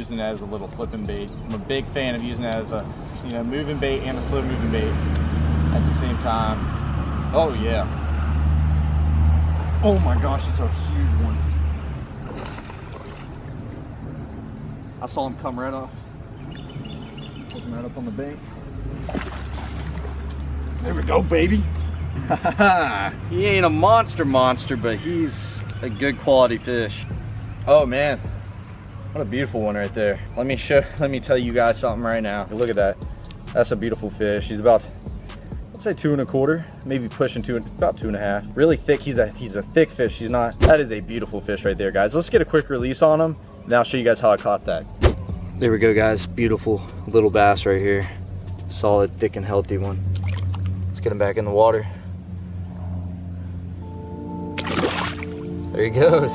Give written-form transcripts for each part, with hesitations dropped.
using it as a little flipping bait. I'm a big fan of using it as a, you know, moving bait and a slow moving bait at the same time. Oh yeah. Oh my gosh, it's a huge one. I saw him come right off. Looking right up on the bank. There we go, baby. He ain't a monster, but he's a good quality fish. Oh man, what a beautiful one right there. Let me tell you guys something right now. Look at that. That's a beautiful fish. He's about, let's say 2 1/4, maybe pushing about 2 1/2. Really thick. He's a thick fish. That is a beautiful fish right there, guys. Let's get a quick release on him, and I'll show you guys how I caught that. There we go, guys. Beautiful little bass right here. Solid, thick, and healthy one. Let's get him back in the water. There he goes.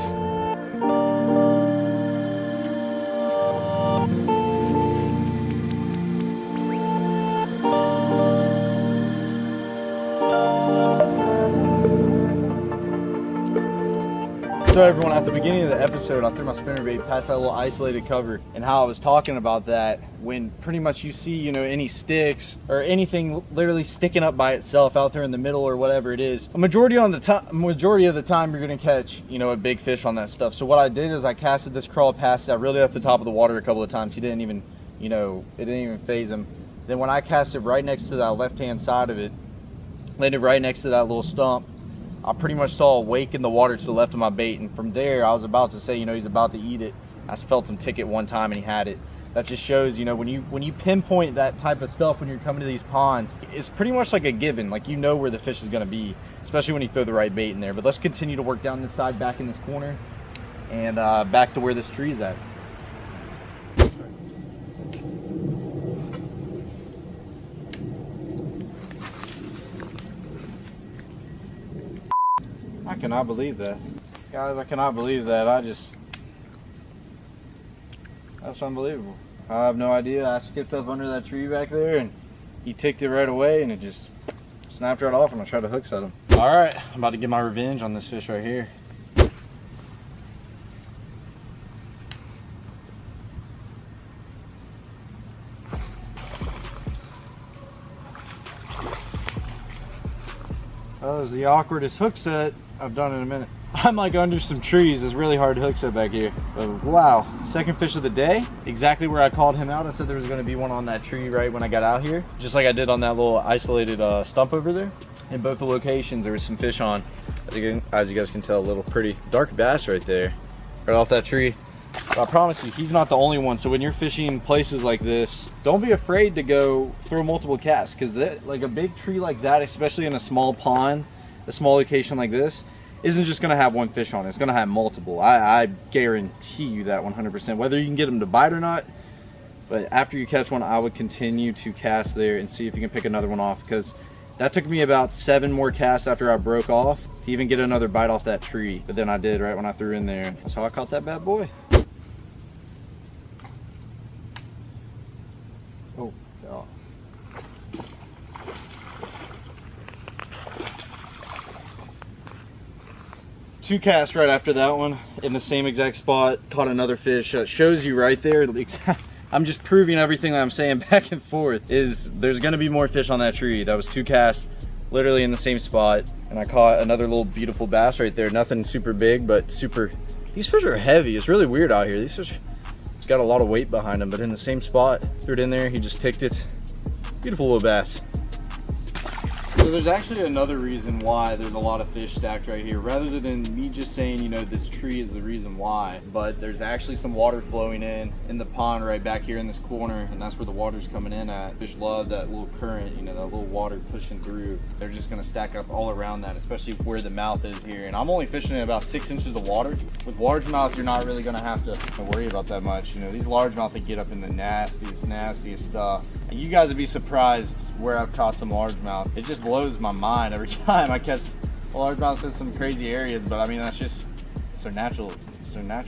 So everyone, at the beginning of the episode, I threw my spinnerbait past that little isolated cover, and how I was talking about that when pretty much you see, you know, any sticks or anything literally sticking up by itself out there in the middle or whatever it is, majority of the time you're gonna catch, you know, a big fish on that stuff. So what I did is I casted this crawl past that really at the top of the water a couple of times. He didn't even, you know, it didn't even phase him. Then when I cast it right next to that left-hand side of it, landed right next to that little stump, I pretty much saw a wake in the water to the left of my bait, and from there I was about to say, you know, he's about to eat it. I felt him tick it one time and he had it. That just shows, you know, when you pinpoint that type of stuff when you're coming to these ponds, it's pretty much like a given. Like, you know where the fish is going to be, especially when you throw the right bait in there. But let's continue to work down this side, back in this corner, and back to where this tree's at. I cannot believe that. Guys, I cannot believe that. That's unbelievable. I have no idea. I skipped up under that tree back there and he ticked it right away and it just snapped right off and I tried to hook set him. All right, I'm about to get my revenge on this fish right here. That was the awkwardest hook set I've done in a minute. I'm like under some trees. It's really hard to hook set back here. But wow, second fish of the day. Exactly where I called him out. I said there was gonna be one on that tree right when I got out here. Just like I did on that little isolated stump over there. In both the locations, there was some fish on. As you guys can tell, a little pretty dark bass right there. Right off that tree. But I promise you, he's not the only one. So when you're fishing places like this, don't be afraid to go throw multiple casts, because like a big tree like that, especially in a small pond, a small location like this, isn't just gonna have one fish on it. It's gonna have multiple. I guarantee you that 100%. Whether you can get them to bite or not, but after you catch one, I would continue to cast there and see if you can pick another one off, because that took me about 7 more casts after I broke off to even get another bite off that tree. But then I did right when I threw in there. That's how I caught that bad boy. Oh, God. Two casts right after that one in the same exact spot, caught another fish. Shows you right there. I'm just proving everything that I'm saying back and forth. Is there's gonna be more fish on that tree. That was 2 casts literally in the same spot, and I caught another little beautiful bass right there. Nothing super big, but these fish are heavy. It's really weird out here. These fish got a lot of weight behind them, but in the same spot, threw it in there, he just ticked it. Beautiful little bass. So there's actually another reason why there's a lot of fish stacked right here, rather than me just saying, you know, this tree is the reason why. But there's actually some water flowing in the pond right back here in this corner, and that's where the water's coming in at. Fish love that little current, you know, that little water pushing through. They're just gonna stack up all around that, especially where the mouth is here. And I'm only fishing in about 6 inches of water. With largemouth, you're not really gonna have to worry about that much. You know, these largemouth, they get up in the nastiest stuff. And you guys would be surprised where I've caught some largemouth. It just blows my mind every time I catch a largemouth in some crazy areas. But I mean, that's just, it's their natural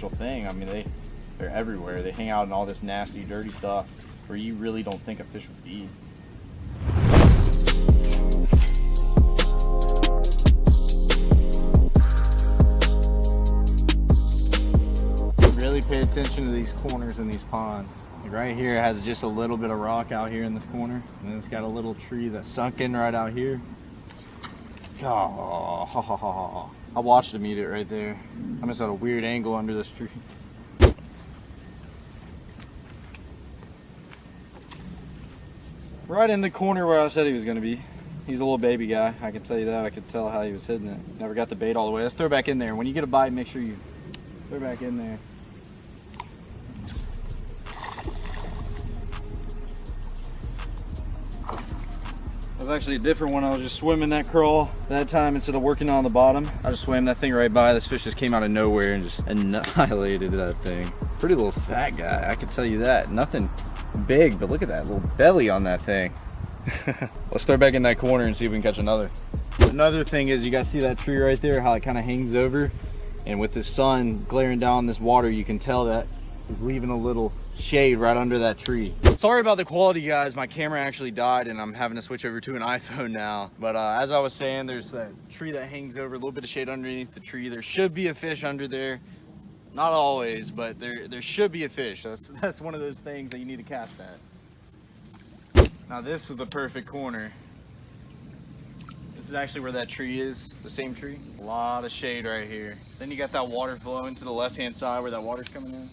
thing. I mean, they're everywhere. They hang out in all this nasty, dirty stuff where you really don't think a fish would be. Really pay attention to these corners in these ponds. Like right here, it has just a little bit of rock out here in this corner, and then it's got a little tree that's sunk in right out here. Oh, I watched him eat it right there. I'm just at a weird angle under this tree. Right in the corner where I said he was going to be. He's a little baby guy, I can tell you that. I could tell how he was hitting it. Never got the bait all the way. Let's throw it back in there. When you get a bite, make sure you throw it back in there. It was actually a different one. I was just swimming that crawl that time instead of working on the bottom. I just swam that thing right by. This fish just came out of nowhere and just annihilated that thing. Pretty little fat guy, I can tell you that. Nothing big, but look at that little belly on that thing. Let's throw back in that corner and see if we can catch another. Another thing is, you guys see that tree right there, how it kind of hangs over, and with the sun glaring down on this water, you can tell that it's leaving a little shade right under that tree. Sorry about the quality, guys. My camera actually died and I'm having to switch over to an iPhone now. But as I was saying, there's that tree that hangs over, a little bit of shade underneath the tree. There should be a fish under there. Not always, but there should be a fish. That's one of those things that you need to cast at. Now this is the perfect corner. This is actually where that tree is, the same tree. A lot of shade right here. Then you got that water flowing to the left-hand side where that water's coming in.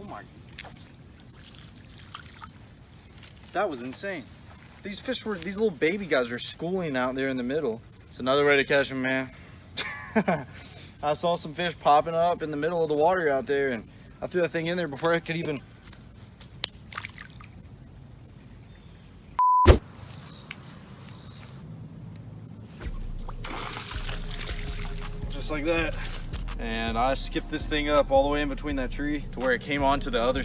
Oh my. That was insane. These little baby guys were schooling out there in the middle. It's another way to catch them, man. I saw some fish popping up in the middle of the water out there, and I threw that thing in there before I could even... Just like that. And I skipped this thing up all the way in between that tree to where it came onto the other